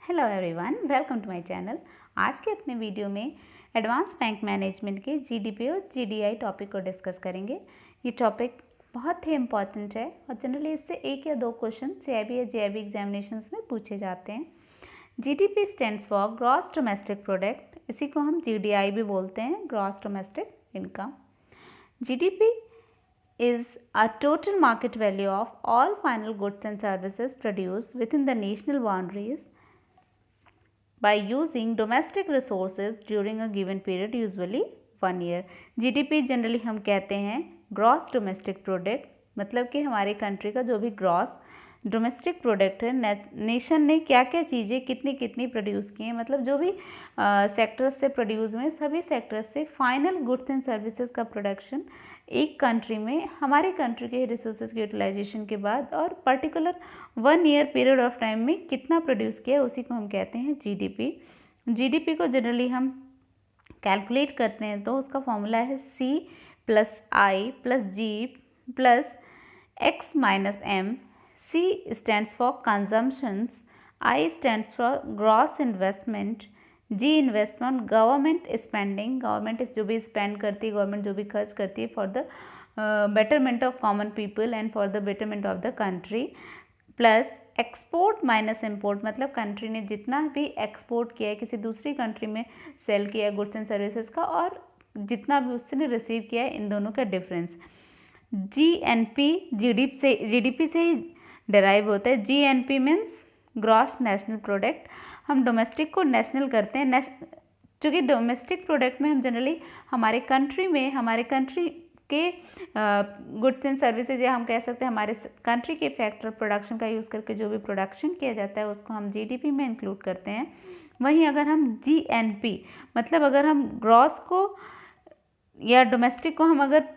Hello everyone, welcome to my channel. आज के अपने वीडियो में एडवांस बैंक मैनेजमेंट के जीडीपी और जीडीआई टॉपिक को डिस्कस करेंगे। ये टॉपिक बहुत ही इम्पॉर्टेंट है और जनरली इससे एक या दो क्वेश्चन सीआईबी या जेआईबी एग्जामिनेशंस में पूछे जाते हैं। GDP stands for gross domestic product, इसी को हम जीडीआई भी बोलते हैं, gross domestic income. GDP is a total market value of all final goods and services produced within the national boundaries by using domestic resources during a given period, usually 1 year. GDP generally हम कहते हैं gross domestic product, मतलब कि हमारे country का जो भी gross domestic product है, नेशन ने क्या क्या चीज़ें कितनी कितनी प्रोड्यूस की हैं, मतलब जो भी सेक्टर्स से प्रोड्यूस हुए सभी सेक्टर्स से फाइनल गुड्स एंड सर्विसेज का प्रोडक्शन एक कंट्री में हमारे कंट्री के रिसोर्सेज के यूटिलाइजेशन के बाद और particular 1 year period of time में कितना प्रोड्यूस किया, उसी को हम कहते हैं जीडीपी। जीडीपी को जनरली हम कैलकुलेट करते हैं तो उसका फॉर्मूला है C + I + G + X - M। C stands for consumptions, I stands for gross investment, G investment government spending, government जो भी स्पेंड करती है, गवर्नमेंट जो भी खर्च करती है for the betterment of common people and for the betterment of the country, plus export minus import, मतलब कंट्री ने जितना भी एक्सपोर्ट किया है, किसी दूसरी कंट्री में सेल किया है गुड्स एंड सर्विसेज का, और जितना भी उसने रिसीव किया है, इन दोनों का डिफरेंस। GNP जीडीपी से ही डिराइव होता है। GNP means gross national product. हम डोमेस्टिक को नेशनल करते हैं, चूँकि डोमेस्टिक प्रोडक्ट में हम जनरली हमारे कंट्री में, हमारे कंट्री के गुड्स एंड सर्विसेज, या हम कह सकते हैं हमारे कंट्री के फैक्टर प्रोडक्शन का यूज़ करके जो भी प्रोडक्शन किया जाता है उसको हम जीडीपी में इंक्लूड करते हैं। वहीं अगर हम GNP, मतलब अगर हम ग्रॉस को या डोमेस्टिक को हम अगर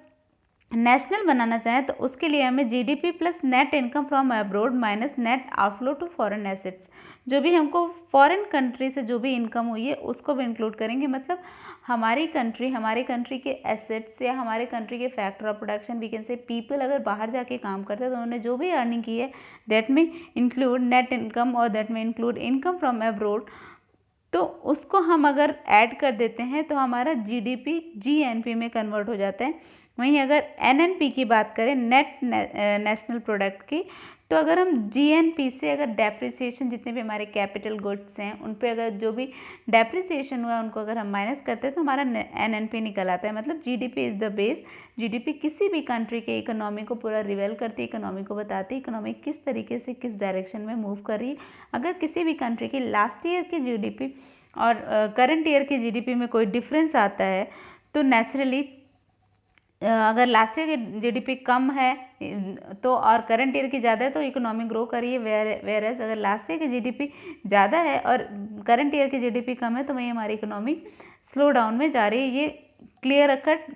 नेशनल बनाना चाहें तो उसके लिए हमें GDP plus net income from abroad minus net outflow to foreign assets, जो भी हमको फॉरेन कंट्री से जो भी इनकम हुई है उसको भी इंक्लूड करेंगे। मतलब हमारे कंट्री के एसेट्स या हमारे कंट्री के factor of production, we can say people अगर बाहर जाके काम करते हैं तो उन्होंने जो भी अर्निंग की है दैट में इंक्लूड नेट इनकम और दैट में इंक्लूड इनकम फ्रॉम अब्रोड, तो उसको हम अगर ऐड कर देते हैं तो हमारा जीडीपी GNP में कन्वर्ट हो जाता है। वहीं अगर NNP की बात करें, नेट नेशनल प्रोडक्ट की, तो अगर हम GNP से अगर डेप्रिसिएशन, जितने भी हमारे कैपिटल गुड्स हैं उन पे अगर जो भी डेप्रिसिएशन हुआ उनको अगर हम माइनस करते हैं तो हमारा NNP निकल आता है। मतलब GDP is the base. GDP किसी भी कंट्री के इकोनॉमी को पूरा रिवेल करती है, इकोनॉमी को बताती है इकोनॉमी किस तरीके से किस डायरेक्शन में मूव कर रही है। अगर किसी भी कंट्री की लास्ट ईयर की GDP और करंट ईयर की GDP में कोई डिफरेंस आता है तो नेचुरली अगर लास्ट ईयर की जीडीपी कम है तो और करंट ईयर की ज़्यादा है तो इकोनॉमी ग्रो कर रही है, वेयरएज अगर लास्ट ईयर की जीडीपी ज़्यादा है और करंट ईयर की जीडीपी कम है तो वही हमारी इकोनॉमी स्लो डाउन में जा रही है। ये क्लियर कट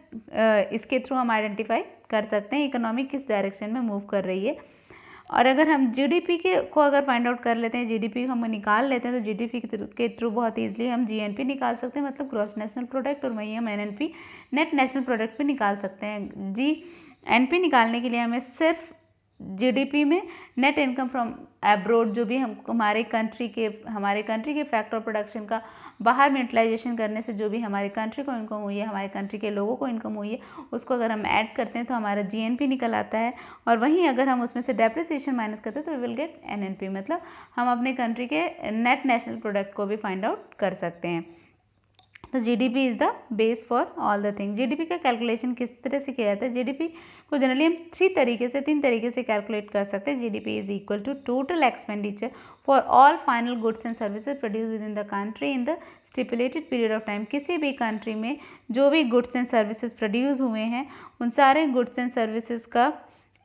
इसके थ्रू हम आइडेंटिफाई कर सकते हैं इकोनॉमी किस डायरेक्शन में मूव कर रही है। और अगर हम जीडीपी को अगर फाइंड आउट कर लेते हैं, जीडीपी हम निकाल लेते हैं तो जीडीपी के थ्रू बहुत ईजिली हम GNP निकाल सकते हैं, मतलब ग्रॉस नेशनल प्रोडक्ट, और वहीं हम NNP नेट नेशनल प्रोडक्ट भी निकाल सकते हैं। GNP निकालने के लिए हमें सिर्फ जीडीपी में नेट इनकम फ्रॉम अब्रोड, जो भी हम हमारे कंट्री के फैक्टर प्रोडक्शन का बाहर में यूटिलाइजेशन करने से जो भी हमारे कंट्री को इनकम हुई है, हमारे कंट्री के लोगों को इनकम हुई है, उसको अगर हम ऐड करते हैं तो हमारा GNP निकल आता है। और वहीं अगर हम उसमें से डेप्रिसिएशन माइनस करते हैं तो वी विल गेट NNP, मतलब हम अपने कंट्री के नेट नेशनल प्रोडक्ट को भी फाइंड आउट कर सकते हैं। तो GDP is the base for all the thing. GDP का कैलकुलेशन किस तरह से किया जाता है? जीडीपी को जनरली हम तीन तरीके से कैलकुलेट कर सकते हैं। GDP is equal to total expenditure for all final goods and services produce within the country in the stipulated period of time. किसी भी कंट्री में जो भी गुड्स एंड सर्विसेज प्रोड्यूस हुए हैं उन सारे गुड्स एंड सर्विसेज का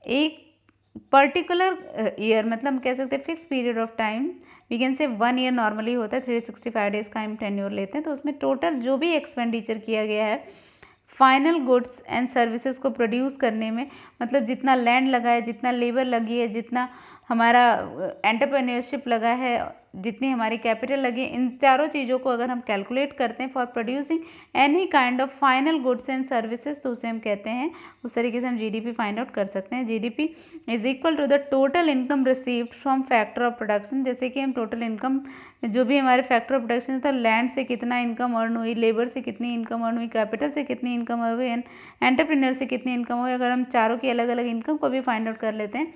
एक पर्टिकुलर ईयर, मतलब हम कह सकते हैं fix period of time, we can say 1 year normally होता है, 365 डेज का हम टेन्योर लेते हैं, तो उसमें टोटल जो भी एक्सपेंडिचर किया गया है फाइनल गुड्स एंड सर्विसेज को प्रोड्यूस करने में, मतलब जितना लैंड लगा है, जितना लेबर लगी है, जितना हमारा एंटरप्रेन्योरशिप लगा है, जितनी हमारी कैपिटल लगी, इन चारों चीज़ों को अगर हम कैलकुलेट करते हैं for producing any kind of final goods and services, तो उसे हम कहते हैं, उस तरीके से हम जीडीपी फाइंड आउट कर सकते हैं। GDP is equal to the total income received from factor of production. जैसे कि हम टोटल इनकम, जो भी हमारे फैक्टर ऑफ प्रोडक्शन था, लैंड से कितना इनकम अर्न हुई, लेबर से कितनी इनकम अर्न हुई, कैपिटल से कितनी इनकम अर्न हुई, एंड एंटरप्रेन्योर से कितनी इनकम हुई, अगर हम चारों की अलग अलग इनकम को भी फाइंड आउट कर लेते हैं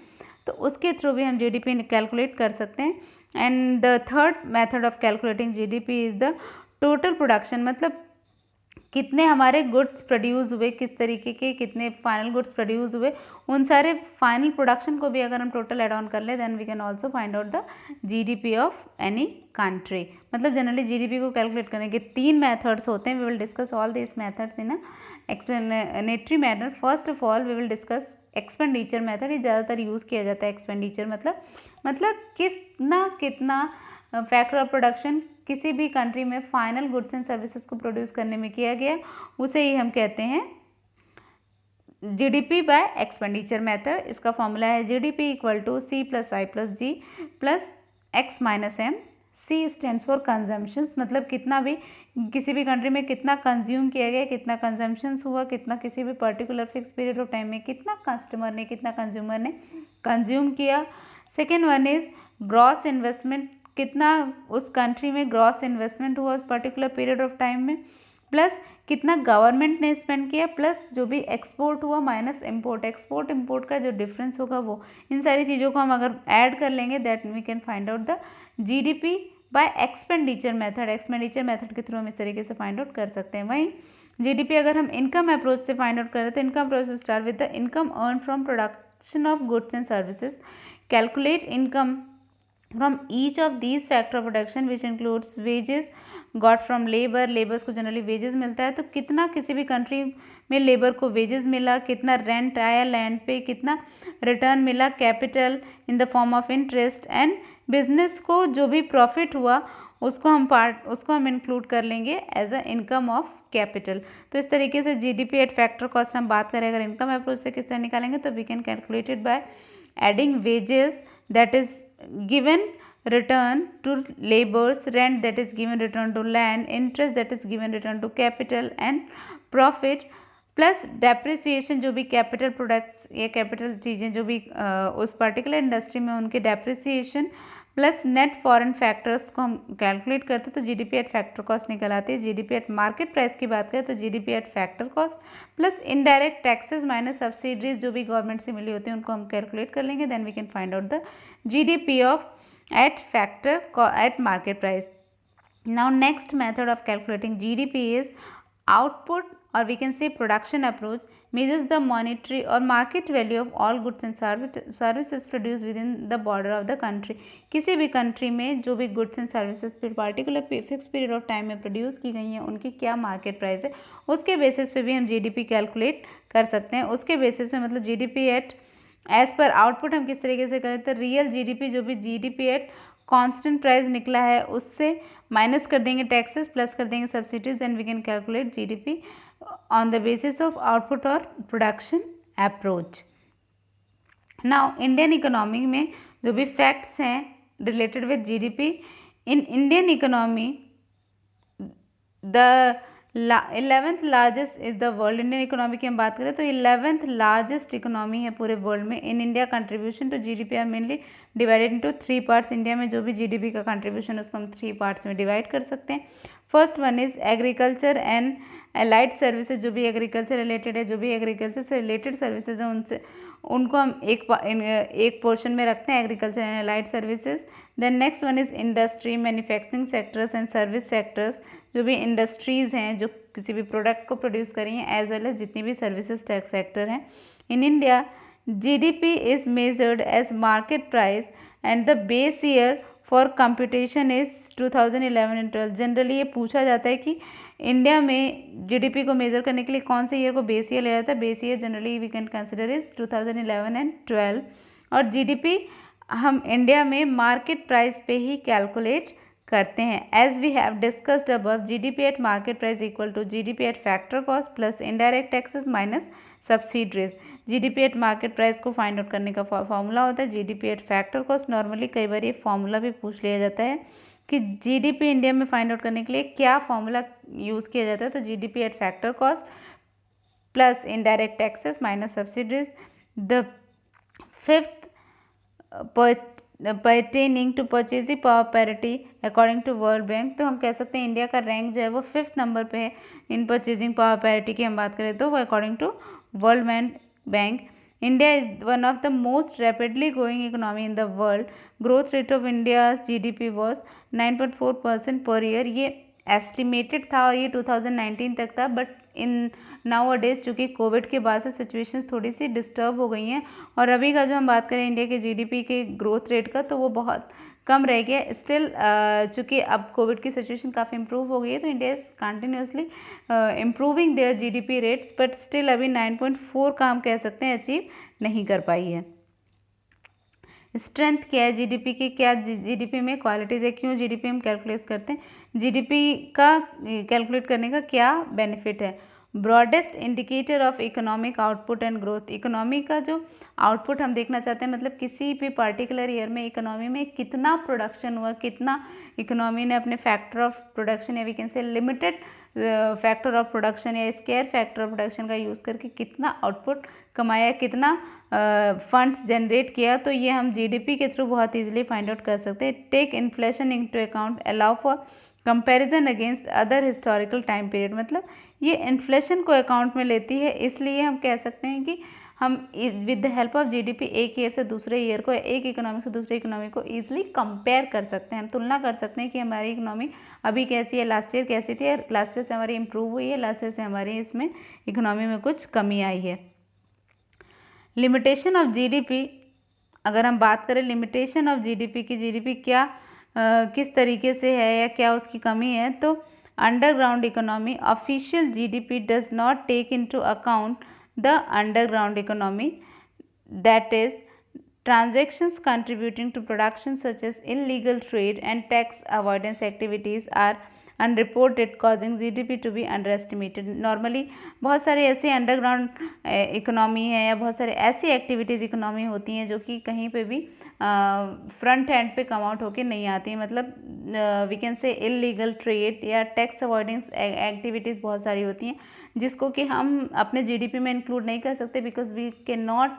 तो उसके थ्रू भी हम जीडीपी कैलकुलेट कर सकते हैं। And the third method of calculating GDP is the total production, मतलब कितने हमारे गुड्स प्रोड्यूस हुए, किस तरीके के कितने फाइनल गुड्स प्रोड्यूस हुए, उन सारे फाइनल प्रोडक्शन को भी अगर हम टोटल एड ऑन कर ले, then we can also find out the GDP of any country. मतलब जनरली जीडीपी को कैलकुलेट करने के 3 मेथड्स होते हैं। We will discuss all this methods in a explanatory manner. First of all we will discuss expenditure method. ये ज़्यादातर use किया जाता है। एक्सपेंडिचर मतलब कितना फैक्टर ऑफ प्रोडक्शन किसी भी कंट्री में फाइनल गुड्स एंड सर्विसेज को प्रोड्यूस करने में किया गया, उसे ही हम कहते हैं जीडीपी बाय एक्सपेंडिचर मेथड। इसका फॉर्मूला है GDP equal to C plus I plus G plus X minus M. C stands for consumptions, मतलब कितना भी किसी भी कंट्री में कितना कंज्यूम किया गया, कितना कंजम्पशंस हुआ, कितना किसी भी particular fix period of time में कितना कस्टमर ने, कितना कंज्यूमर ने कंज्यूम किया। Second one is gross investment, कितना उस कंट्री में ग्रॉस इन्वेस्टमेंट हुआ उस पर्टिकुलर पीरियड ऑफ टाइम में, प्लस कितना गवर्नमेंट ने स्पेंड किया, प्लस जो भी एक्सपोर्ट हुआ माइनस इम्पोर्ट। एक्सपोर्ट इम्पोर्ट का जो डिफरेंस होगा वो, इन सारी चीज़ों को हम अगर ऐड कर लेंगे that we can find out the GDP by expenditure method. Expenditure method के थ्रू हम इस तरीके से फाइंड आउट कर सकते हैं। वहीं जीडीपी अगर हम इनकम अप्रोच से फाइंड आउट करें तो income approach start with the income earn from production of goods and services. Calculate income from each of these factor of production which includes wages got from labor। Labours को generally wages मिलता है, तो कितना किसी भी country में labour को wages मिला, कितना रेंट आया लैंड पे, कितना रिटर्न मिला, capital in the form of interest, and business को जो भी प्रॉफिट हुआ उसको हम इंक्लूड कर लेंगे as a income of capital. तो इस तरीके से जीडीपी एट फैक्टर कॉस्ट हम बात करें अगर इनकम अप्रोच से किस तरह निकालेंगे तो we can calculate it by adding wages that is given return to labor's, rent that is given return to land, interest that is given return to capital, and profit plus depreciation, जो भी capital products या capital चीज़ें जो भी उस particular industry में उनके depreciation, plus net foreign factors को हम कैलकुलेट करते हैं तो जीडीपी एट फैक्टर कॉस्ट निकल आती है। जीडीपी एट मार्केट प्राइस की बात करें तो GDP at factor cost plus indirect taxes minus subsidies जो भी गवर्नमेंट से मिली होती हैं उनको हम कैलकुलेट कर लेंगे, then we can find out the GDP of at factor at market price. Now next method of calculating GDP is output, or we can say production approach, measures the monetary or market value of all goods and services produced within the border of the country। किसी भी country में जो भी goods and services particular fix period of time में produce की गई हैं उनकी क्या मार्केट प्राइस है, उसके बेसिस पे भी हम जीडीपी कैलकुलेट कर सकते हैं। उसके बेसिस पे मतलब GDP at as per output हम किस तरीके से करें तो रियल जीडीपी जो भी जीडीपी एट कांस्टेंट प्राइस निकला है उससे माइनस कर देंगे टैक्सेस, प्लस कर देंगे subsidies, then we can calculate GDP on the basis of output और production approach. Now Indian economy में जो भी फैक्ट्स हैं related with GDP, in Indian economy the 11th largest is the world. Indian economy की हम बात करें तो 11th लार्जेस्ट इकोनॉमी है पूरे वर्ल्ड में। In India contribution to GDP are mainly divided into 3 parts. India में जो भी जीडीपी का कंट्रीब्यूशन उसको हम 3 पार्ट्स में डिवाइड कर सकते हैं। First one is agriculture and allied services, जो भी एग्रीकल्चर रिलेटेड है, जो भी एग्रीकल्चर से रिलेटेड सर्विसेज हैं उनको हम एक पोर्शन में रखते हैं, agriculture and allied services. Then next one is industry, manufacturing sectors and service sectors, जो भी इंडस्ट्रीज़ हैं जो किसी भी प्रोडक्ट को प्रोड्यूस करी हैं, एज वेल एज जितनी भी सर्विसेज सेक्टर हैं। In India GDP is measured as market price and the base year for computation is 2011 and 12। Generally ये पूछा जाता है कि इंडिया में जीडीपी को मेजर करने के लिए कौन से ईयर को बेस ईयर लिया जाता है। Base year generally we can consider is 2011 and 12। और जीडीपी हम इंडिया में मार्केट प्राइस पे ही कैलकुलेट करते हैं। As we have discussed above, GDP at market price equal to GDP at factor cost plus indirect taxes minus subsidies. GDP at market price को find out करने का formula होता है GDP at factor cost. Normally कई बार ये formula भी पूछ लिया जाता है कि जीडीपी इंडिया में फाइंड आउट करने के लिए क्या फॉर्मूला यूज़ किया जाता है, तो GDP at factor cost plus indirect taxes minus subsidies. The fifth pertaining to purchasing power parity according to World Bank, तो हम कह सकते हैं इंडिया का रैंक जो है वो 5th नंबर पे है इन परचेजिंग पावर पैरिटी की हम बात करें तो वो according to World Bank. India is one of the most rapidly growing economy in the world. Growth rate of India GDP was 9.4% per year. ये एस्टिमेटेड था और ये 2019 तक था, but in now a days चूँकि कोविड के बाद से सिचुएशन थोड़ी सी डिस्टर्ब हो गई हैं और अभी का जो हम बात करें इंडिया के जीडीपी के ग्रोथ रेट का तो वो बहुत कम रह गया। स्टिल चूँकि अब कोविड की सिचुएशन काफ़ी इंप्रूव हो गई है तो India is continuously improving there GDP rates, but still अभी 9.4 का हम कह सकते हैं अचीव नहीं कर पाई है। स्ट्रेंथ क्या है जीडीपी की, क्या जीडीपी में क्वालिटीज़ है, क्यों जीडीपी हम कैलकुलेट करते हैं, जीडीपी का कैलकुलेट करने का क्या बेनिफिट है। Broadest indicator of economic output and growth. Economy का जो आउटपुट हम देखना चाहते हैं, मतलब किसी भी पर्टिकुलर ईयर में इकोनॉमी में कितना प्रोडक्शन हुआ, कितना इकोनॉमी ने अपने फैक्टर ऑफ प्रोडक्शन या we can say limited factor of production या स्केयर फैक्टर ऑफ प्रोडक्शन का यूज़ करके कितना आउटपुट कमाया, कितना फंड्स जनरेट किया, तो ये हम जीडीपी के थ्रू बहुत ईजिली फाइंड आउट कर सकते हैं। Take inflation into account, allow for comparison against other historical time period. मतलब ये इन्फ्लेशन को अकाउंट में लेती है, इसलिए हम कह सकते हैं कि हम with the help of GDP एक ईयर से दूसरे ईयर को, एक इकोनॉमी से दूसरे इकोनॉमी को ईजिली कंपेयर कर सकते हैं। हम तुलना कर सकते हैं कि हमारी इकोनॉमी अभी कैसी है, लास्ट ईयर कैसी थी, लास्ट ईयर से हमारी इंप्रूव हुई है, लास्ट ईयर से हमारी इसमें इकोनॉमी में कुछ कमी आई है। लिमिटेशन ऑफ जीडीपी, अगर हम बात करें लिमिटेशन ऑफ जीडीपी की, जीडीपी क्या किस तरीके से है या क्या उसकी कमी है, तो underground economy, official GDP does not take into account the underground economy, that is transactions contributing to production such as illegal trade and tax avoidance activities are unreported causing GDP to be underestimated। Normally बहुत सारे ऐसे underground economy है या बहुत सारे ऐसी activities economy होती हैं जो कि कहीं पे भी फ्रंट हैंड पे कम आउट होके नहीं आती हैं। मतलब we can say illegal trade या टैक्स अवॉइडेंस एक्टिविटीज़ बहुत सारी होती हैं जिसको कि हम अपने जीडीपी में इंक्लूड नहीं कर सकते because we can not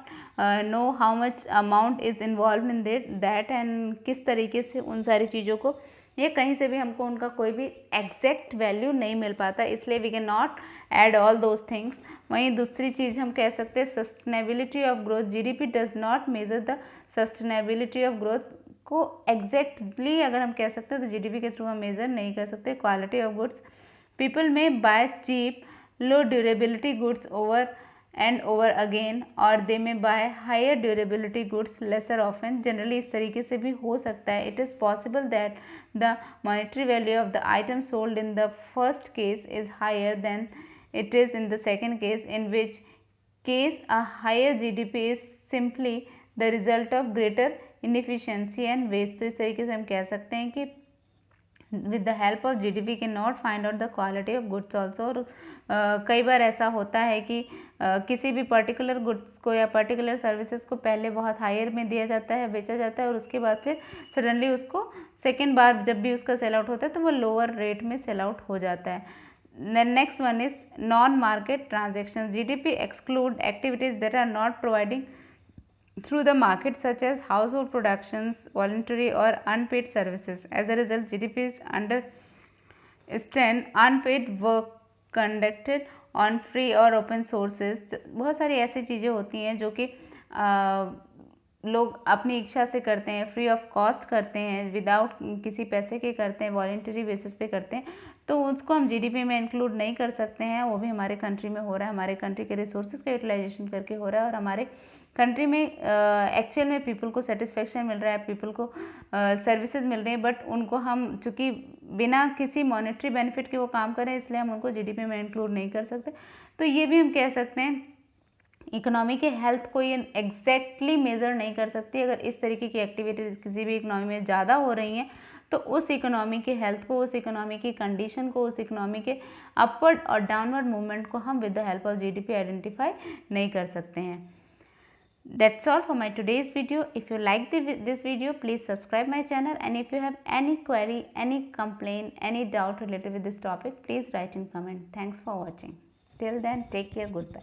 know how much amount is involve in that and किस तरीके से उन सारी चीज़ों को ये कहीं से भी हमको उनका कोई भी एग्जैक्ट वैल्यू नहीं मिल पाता, इसलिए we can not add all those things. वहीं दूसरी चीज़ हम कह सकते हैं sustainability of growth, GDP does not measure the sustainability of growth को एग्जैक्टली अगर हम कह सकते हैं तो जीडीपी के थ्रू हम मेजर नहीं कर सकते। क्वालिटी ऑफ गुड्स, पीपल में buy cheap low durability goods over and over again or they may buy higher durability goods lesser often। Generally इस तरीके से भी हो सकता है। It is possible that the monetary value of the item sold in the first case is higher than it is in the second case, in which case a higher GDP is simply the result of greater inefficiency and waste। तो इस तरीके से हम कह सकते हैं कि with the help of GDP cannot find out the quality of goods also। और कई बार ऐसा होता है कि किसी भी पर्टिकुलर गुड्स को या पर्टिकुलर सर्विसेज को पहले बहुत हायर में दिया जाता है, बेचा जाता है और उसके बाद फिर सडनली उसको सेकेंड बार जब भी उसका सेल आउट होता है तो वो लोअर रेट में सेल आउट हो जाता है। Next one is non market transaction, GDP exclude activities that are not providing through the market such as household productions, voluntary or unpaid services। As a result, GDP is understand unpaid work conducted on free or open sources। बहुत सारी ऐसी चीज़ें होती हैं जो कि लोग अपनी इच्छा से करते हैं, फ्री ऑफ कॉस्ट करते हैं, विदाउट किसी पैसे के करते हैं, वॉलंटरी बेसिस पे करते हैं, तो उसको हम जीडीपी में इंक्लूड नहीं कर सकते हैं। वो भी हमारे कंट्री में हो रहा है, हमारे कंट्री के रिसोर्सेज का यूटिलाइजेशन करके हो रहा है और हमारे कंट्री में एक्चुअल में पीपल को सेटिस्फेक्शन मिल रहा है, पीपल को सर्विसेज मिल रही हैं, बट उनको हम चूँकि बिना किसी मॉनेटरी बेनिफिट के वो काम करें इसलिए हम उनको जीडीपी में इंक्लूड नहीं कर सकते। तो ये भी हम कह सकते हैं इकोनॉमी के हेल्थ को ये एग्जैक्टली मेज़र नहीं कर सकती। अगर इस तरीके की एक्टिविटीज़ किसी भी इकोनॉमी में ज़्यादा हो रही हैं तो उस इकोनॉमी के हेल्थ को, उस इकोनॉमी की कंडीशन को, उस इकोनॉमी के अपवर्ड और डाउनवर्ड मूवमेंट को हम with the help of GDP identify नहीं कर सकते हैं। That's all for my today's video. If you like this video, please subscribe my channel, and if you have any query, any complaint, any doubt related with this topic, please write in comment. Thanks for watching. Till then, take care. Goodbye.